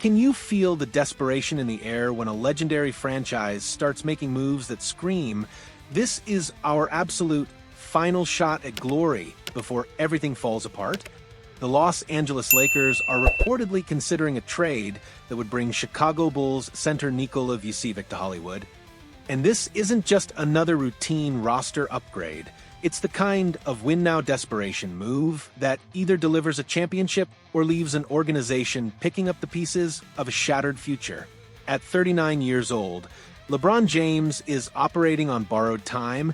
Can you feel the desperation in the air when a legendary franchise starts making moves that scream, "This is our absolute final shot at glory," before everything falls apart? The Los Angeles Lakers are reportedly considering a trade that would bring Chicago Bulls center Nikola Vucevic to Hollywood. And this isn't just another routine roster upgrade. It's the kind of win-now desperation move that either delivers a championship or leaves an organization picking up the pieces of a shattered future. At 39 years old, LeBron James is operating on borrowed time,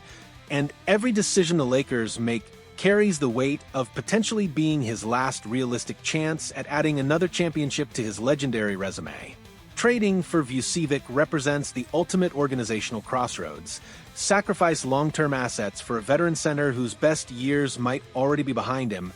and every decision the Lakers make carries the weight of potentially being his last realistic chance at adding another championship to his legendary resume. Trading for Vucevic represents the ultimate organizational crossroads. Sacrifice long-term assets for a veteran center whose best years might already be behind him,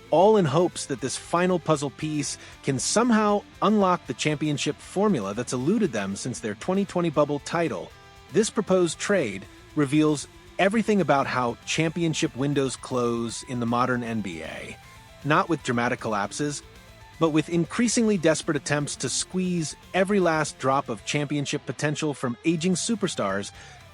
all in hopes that this final puzzle piece can somehow unlock the championship formula that's eluded them since their 2020 bubble title. This proposed trade reveals everything about how championship windows close in the modern NBA, not with dramatic collapses, but with increasingly desperate attempts to squeeze every last drop of championship potential from aging superstars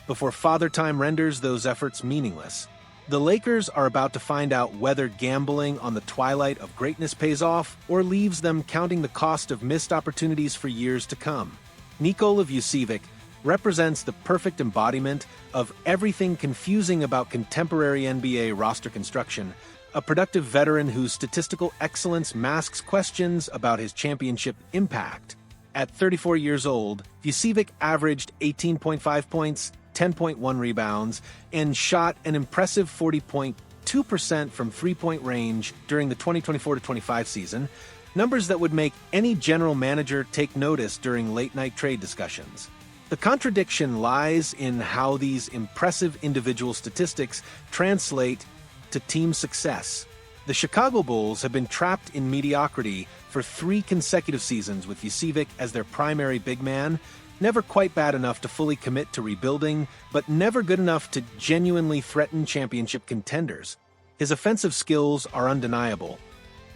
before Father Time renders those efforts meaningless. The Lakers are about to find out whether gambling on the twilight of greatness pays off or leaves them counting the cost of missed opportunities for years to come. Nikola Vucevic represents the perfect embodiment of everything confusing about contemporary NBA roster construction, a productive veteran whose statistical excellence masks questions about his championship impact. At 34 years old, Vucevic averaged 18.5 points, 10.1 rebounds, and shot an impressive 40.2% from three-point range during the 2024-25 season, numbers that would make any general manager take notice during late-night trade discussions. The contradiction lies in how these impressive individual statistics translate to team success. The Chicago Bulls have been trapped in mediocrity for 3 consecutive seasons with Vucevic as their primary big man, never quite bad enough to fully commit to rebuilding, but never good enough to genuinely threaten championship contenders. His offensive skills are undeniable,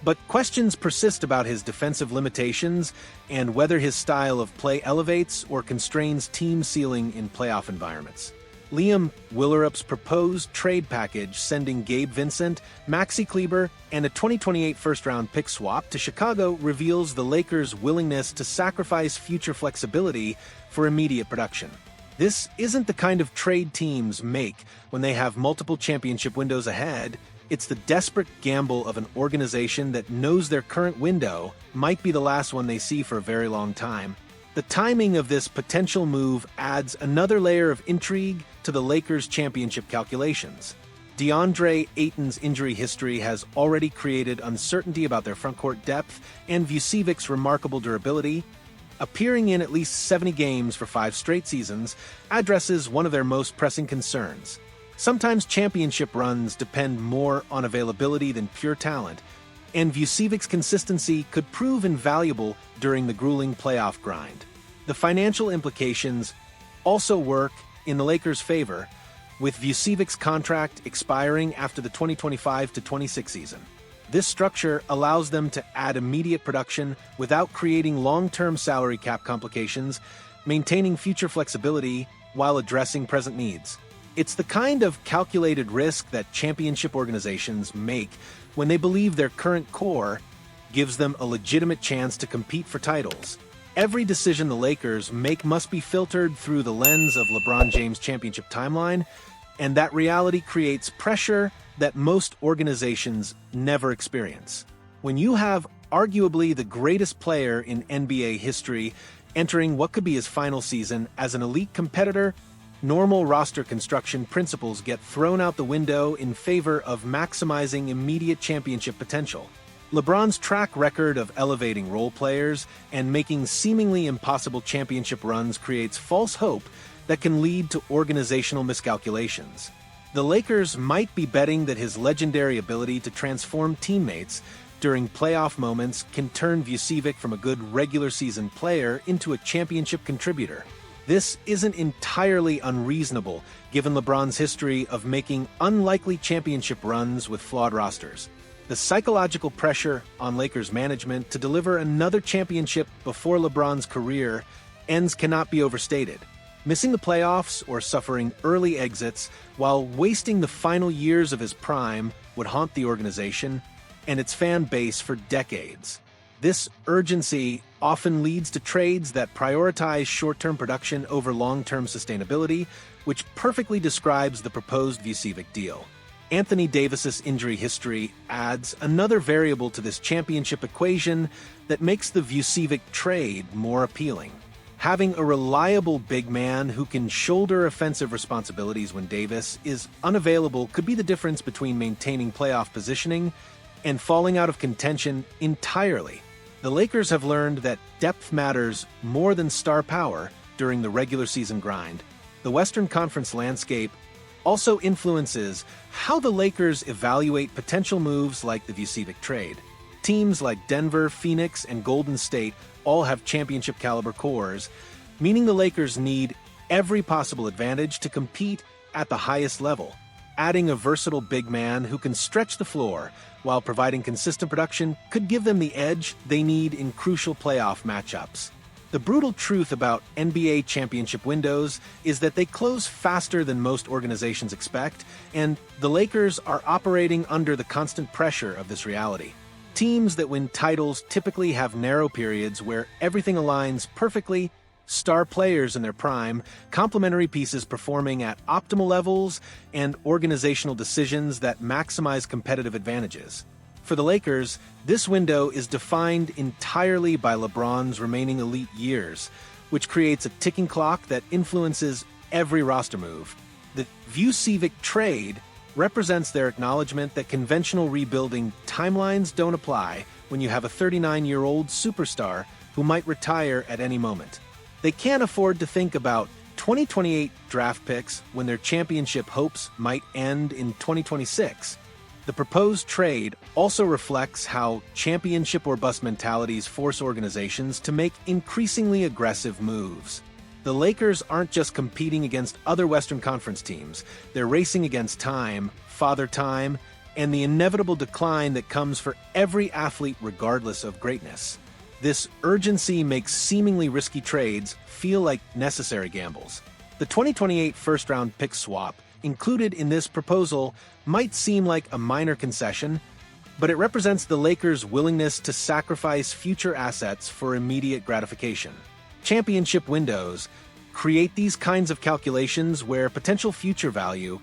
but questions persist about his defensive limitations and whether his style of play elevates or constrains team ceiling in playoff environments. Liam Willerup's proposed trade package sending Gabe Vincent, Maxi Kleber, and a 2028 first-round pick swap to Chicago reveals the Lakers' willingness to sacrifice future flexibility for immediate production. This isn't the kind of trade teams make when they have multiple championship windows ahead. It's the desperate gamble of an organization that knows their current window might be the last one they see for a very long time. The timing of this potential move adds another layer of intrigue to the Lakers' championship calculations. DeAndre Ayton's injury history has already created uncertainty about their frontcourt depth, and Vucevic's remarkable durability, appearing in at least 70 games for 5 straight seasons, addresses one of their most pressing concerns. Sometimes championship runs depend more on availability than pure talent, and Vucevic's consistency could prove invaluable during the grueling playoff grind. The financial implications also work in the Lakers' favor, with Vucevic's contract expiring after the 2025-26 season. This structure allows them to add immediate production without creating long-term salary cap complications, maintaining future flexibility while addressing present needs. It's the kind of calculated risk that championship organizations make when they believe their current core gives them a legitimate chance to compete for titles. Every decision the Lakers make must be filtered through the lens of LeBron James' championship timeline, and that reality creates pressure that most organizations never experience. When you have arguably the greatest player in NBA history entering what could be his final season as an elite competitor, normal roster construction principles get thrown out the window in favor of maximizing immediate championship potential. LeBron's track record of elevating role players and making seemingly impossible championship runs creates false hope that can lead to organizational miscalculations. The Lakers might be betting that his legendary ability to transform teammates during playoff moments can turn Vucevic from a good regular season player into a championship contributor. This isn't entirely unreasonable, given LeBron's history of making unlikely championship runs with flawed rosters. The psychological pressure on Lakers management to deliver another championship before LeBron's career ends cannot be overstated. Missing the playoffs or suffering early exits while wasting the final years of his prime would haunt the organization and its fan base for decades. This urgency often leads to trades that prioritize short-term production over long-term sustainability, which perfectly describes the proposed Vucevic deal. Anthony Davis's injury history adds another variable to this championship equation that makes the Vucevic trade more appealing. Having a reliable big man who can shoulder offensive responsibilities when Davis is unavailable could be the difference between maintaining playoff positioning and falling out of contention entirely. The Lakers have learned that depth matters more than star power during the regular season grind. The Western Conference landscape also influences how the Lakers evaluate potential moves like the Vucevic trade. Teams like Denver, Phoenix, and Golden State all have championship-caliber cores, meaning the Lakers need every possible advantage to compete at the highest level. Adding a versatile big man who can stretch the floor while providing consistent production could give them the edge they need in crucial playoff matchups. The brutal truth about NBA championship windows is that they close faster than most organizations expect, and the Lakers are operating under the constant pressure of this reality. Teams that win titles typically have narrow periods where everything aligns perfectly, star players in their prime, complementary pieces performing at optimal levels, and organizational decisions that maximize competitive advantages. For the Lakers, this window is defined entirely by LeBron's remaining elite years, which creates a ticking clock that influences every roster move. The Vucevic trade represents their acknowledgement that conventional rebuilding timelines don't apply when you have a 39-year-old superstar who might retire at any moment. They can't afford to think about 2028 draft picks when their championship hopes might end in 2026. The proposed trade also reflects how championship or bust mentalities force organizations to make increasingly aggressive moves. The Lakers aren't just competing against other Western Conference teams, they're racing against time, father time, and the inevitable decline that comes for every athlete regardless of greatness. This urgency makes seemingly risky trades feel like necessary gambles. The 2028 first-round pick swap included in this proposal might seem like a minor concession, but it represents the Lakers' willingness to sacrifice future assets for immediate gratification. Championship windows create these kinds of calculations where potential future value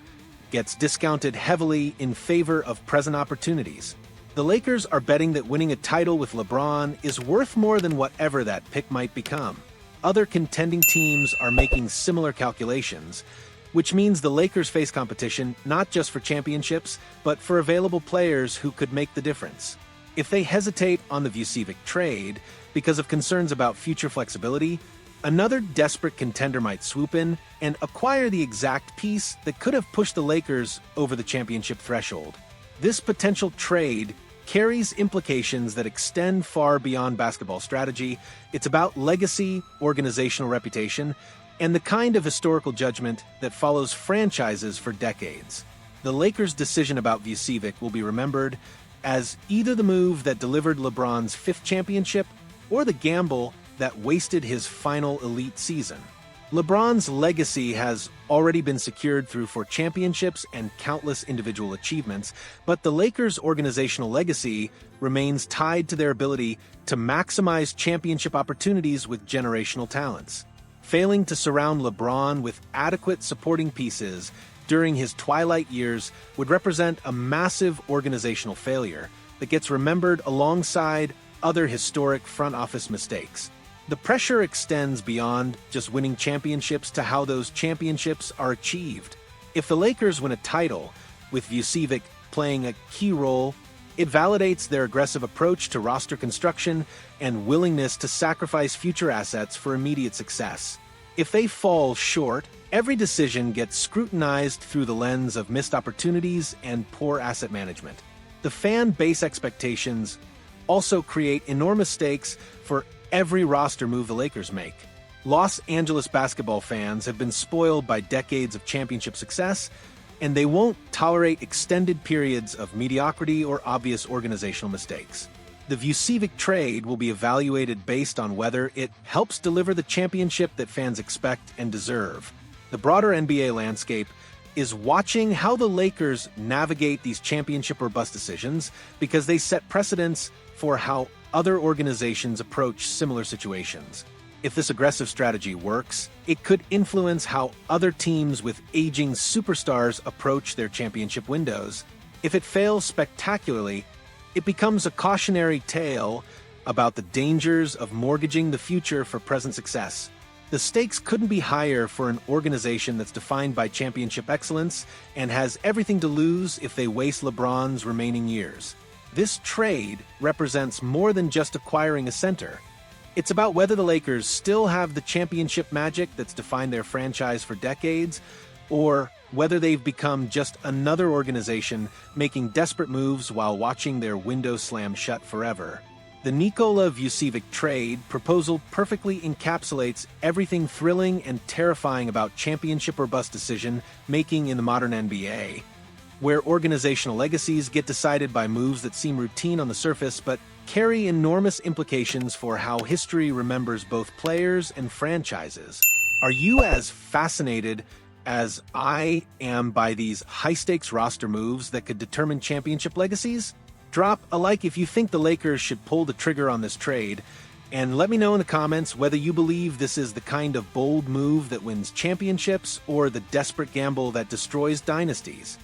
gets discounted heavily in favor of present opportunities. The Lakers are betting that winning a title with LeBron is worth more than whatever that pick might become. Other contending teams are making similar calculations, which means the Lakers face competition not just for championships, but for available players who could make the difference. If they hesitate on the Vucevic trade because of concerns about future flexibility, another desperate contender might swoop in and acquire the exact piece that could have pushed the Lakers over the championship threshold. This potential trade carries implications that extend far beyond basketball strategy. It's about legacy, organizational reputation, and the kind of historical judgment that follows franchises for decades. The Lakers' decision about Vucevic will be remembered as either the move that delivered LeBron's fifth championship or the gamble that wasted his final elite season. LeBron's legacy has already been secured through 4 championships and countless individual achievements, but the Lakers' organizational legacy remains tied to their ability to maximize championship opportunities with generational talents. Failing to surround LeBron with adequate supporting pieces during his twilight years would represent a massive organizational failure that gets remembered alongside other historic front office mistakes. The pressure extends beyond just winning championships to how those championships are achieved. If the Lakers win a title, with Vucevic playing a key role, it validates their aggressive approach to roster construction and willingness to sacrifice future assets for immediate success. If they fall short, every decision gets scrutinized through the lens of missed opportunities and poor asset management. The fan base expectations also create enormous stakes for every roster move the Lakers make. Los Angeles basketball fans have been spoiled by decades of championship success, and they won't tolerate extended periods of mediocrity or obvious organizational mistakes. The Vucevic trade will be evaluated based on whether it helps deliver the championship that fans expect and deserve. The broader NBA landscape is watching how the Lakers navigate these championship or bust decisions because they set precedents for how other organizations approach similar situations. If this aggressive strategy works, it could influence how other teams with aging superstars approach their championship windows. If it fails spectacularly, it becomes a cautionary tale about the dangers of mortgaging the future for present success. The stakes couldn't be higher for an organization that's defined by championship excellence and has everything to lose if they waste LeBron's remaining years. This trade represents more than just acquiring a center. It's about whether the Lakers still have the championship magic that's defined their franchise for decades, or whether they've become just another organization making desperate moves while watching their window slam shut forever. The Nikola Vucevic trade proposal perfectly encapsulates everything thrilling and terrifying about championship or bust decision making in the modern NBA, where organizational legacies get decided by moves that seem routine on the surface but carry enormous implications for how history remembers both players and franchises. Are you as fascinated as I am by these high-stakes roster moves that could determine championship legacies? Drop a like if you think the Lakers should pull the trigger on this trade, and let me know in the comments whether you believe this is the kind of bold move that wins championships or the desperate gamble that destroys dynasties.